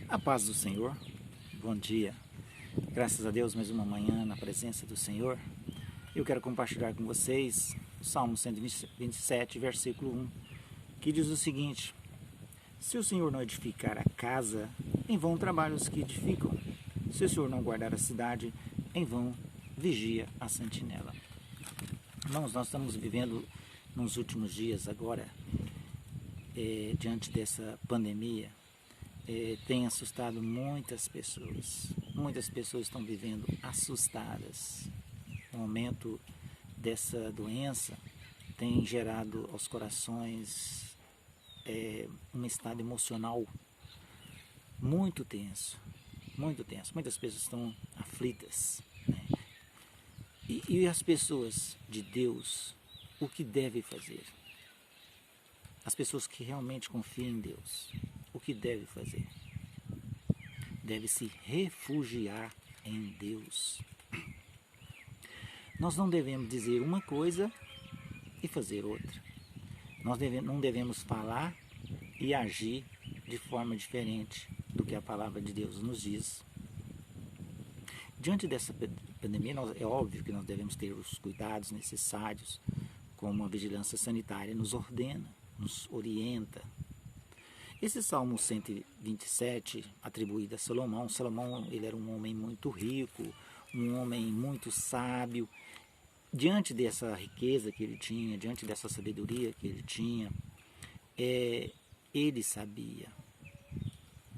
A paz do Senhor, bom dia, graças a Deus mais uma manhã na presença do Senhor. Eu quero compartilhar com vocês o Salmo 127, versículo 1, que diz o seguinte: se o Senhor não edificar a casa, em vão trabalham os que edificam. Se o Senhor não guardar a cidade, em vão vigia a sentinela. Irmãos, nós estamos vivendo nos últimos dias agora, diante dessa pandemia, tem assustado muitas pessoas. Muitas pessoas estão vivendo assustadas. O aumento dessa doença tem gerado aos corações um estado emocional muito tenso, muito tenso. Muitas pessoas estão aflitas, né? E as pessoas de Deus, o que devem fazer? As pessoas que realmente confiam em Deus, o que deve fazer? Deve se refugiar em Deus. Nós não devemos dizer uma coisa e fazer outra. Nós não devemos falar e agir de forma diferente do que a palavra de Deus nos diz. Diante dessa pandemia, é óbvio que nós devemos ter os cuidados necessários, como a vigilância sanitária nos ordena, nos orienta. Esse Salmo 127, atribuído a Salomão, ele era um homem muito rico, um homem muito sábio. Diante dessa riqueza que ele tinha, diante dessa sabedoria que ele tinha, ele sabia.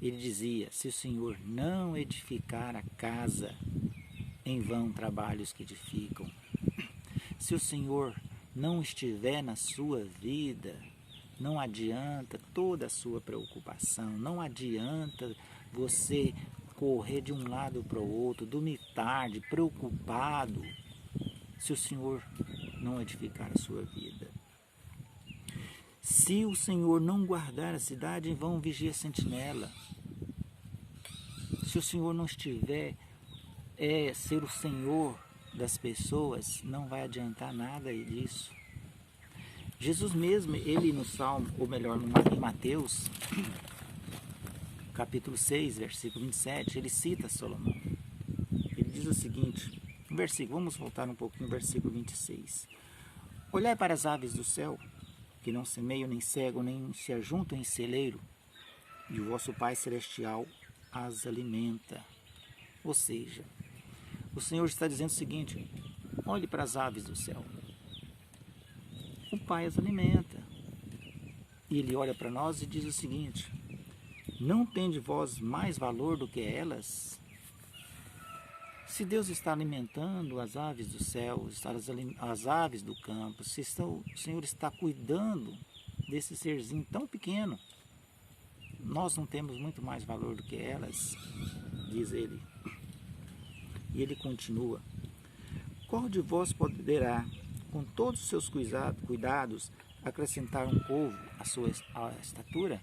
Ele dizia: se o Senhor não edificar a casa, em vão trabalham os que edificam. Se o Senhor não estiver na sua vida, não adianta toda a sua preocupação, não adianta você correr de um lado para o outro, dormir tarde, preocupado, se o Senhor não edificar a sua vida. Se o Senhor não guardar a cidade, em vão vigia a sentinela. Se o Senhor não estiver ser o Senhor das pessoas, não vai adiantar nada disso. Jesus mesmo, ele no Salmo, ou melhor, em Mateus, capítulo 6, versículo 27, ele cita Salomão. Ele diz o seguinte, vamos voltar um pouquinho no versículo 26. Olhai para as aves do céu, que não semeiam, nem cegam, nem se ajuntam em celeiro, e o vosso Pai Celestial as alimenta. Ou seja, o Senhor está dizendo o seguinte: olhe para as aves do céu. O Pai as alimenta. E Ele olha para nós e diz o seguinte: não tende vós mais valor do que elas? Se Deus está alimentando as aves do céu, as aves do campo, se o Senhor está cuidando desse serzinho tão pequeno, nós não temos muito mais valor do que elas, diz Ele. E Ele continua: qual de vós poderá, com todos os seus cuidados, acrescentar um covo à sua estatura?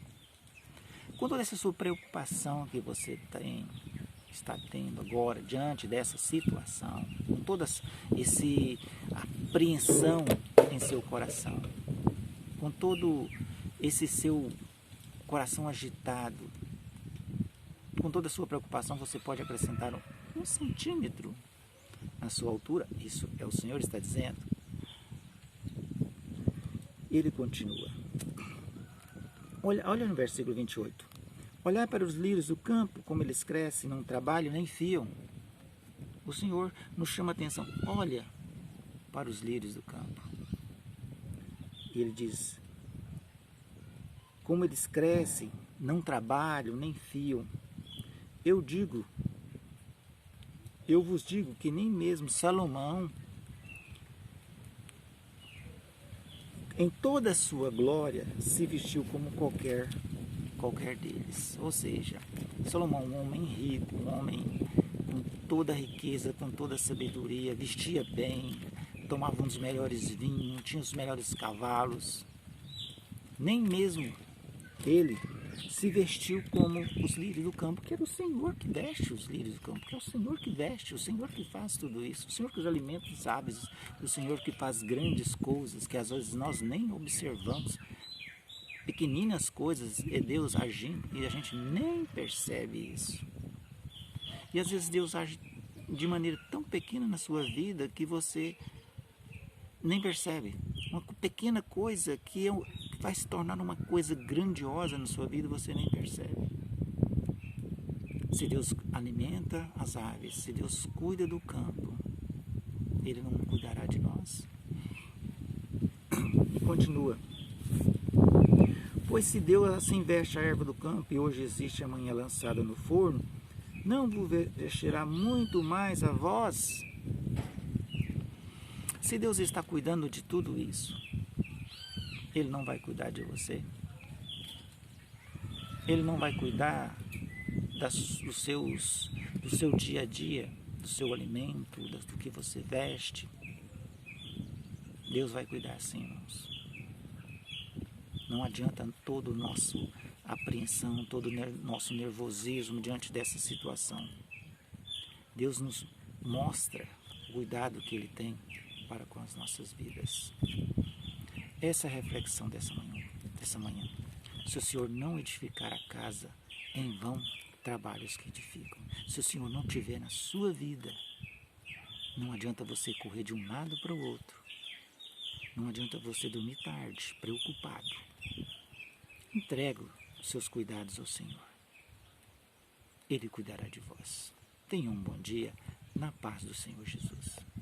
Com toda essa sua preocupação que você está tendo agora, diante dessa situação, com toda essa apreensão em seu coração, com todo esse seu coração agitado, com toda a sua preocupação, você pode acrescentar 1 centímetro na sua altura? Isso é o Senhor está dizendo. Ele continua. Olha no versículo 28. Olhai para os lírios do campo, como eles crescem, não trabalham nem fiam. O Senhor nos chama a atenção. Olha para os lírios do campo. E Ele diz: como eles crescem, não trabalham nem fiam. Eu vos digo que nem mesmo Salomão, em toda a sua glória, se vestiu como qualquer deles. Ou seja, Salomão, um homem rico, um homem com toda a riqueza, com toda a sabedoria, vestia bem, tomava um dos melhores vinhos, tinha os melhores cavalos. Nem mesmo ele se vestiu como os lírios do campo, que era o Senhor que veste os lírios do campo, que é o Senhor que veste, o Senhor que faz tudo isso, o Senhor que os alimenta os aves, o Senhor que faz grandes coisas que às vezes nós nem observamos. pequeninas coisas é Deus agindo e a gente nem percebe isso. E às vezes Deus age de maneira tão pequena na sua vida que você nem percebe. Uma pequena coisa que vai se tornar uma coisa grandiosa na sua vida e você nem percebe. Se Deus alimenta as aves, se Deus cuida do campo, Ele não cuidará de nós? E continua. Pois se Deus assim veste a erva do campo e hoje existe amanhã lançada no forno, não vos vestirá muito mais a vós? Se Deus está cuidando de tudo isso, Ele não vai cuidar de você? Ele não vai cuidar do seu dia a dia, do seu alimento, do que você veste? Deus vai cuidar sim, irmãos. Não adianta toda a nossa apreensão, todo o nosso nervosismo diante dessa situação. Deus nos mostra o cuidado que Ele tem para com as nossas vidas. Essa é a reflexão dessa manhã. Se o Senhor não edificar a casa, em vão trabalhos que edificam. Se o Senhor não tiver na sua vida, não adianta você correr de um lado para o outro. Não adianta você dormir tarde, preocupado. Entregue os seus cuidados ao Senhor. Ele cuidará de vós. Tenha um bom dia na paz do Senhor Jesus.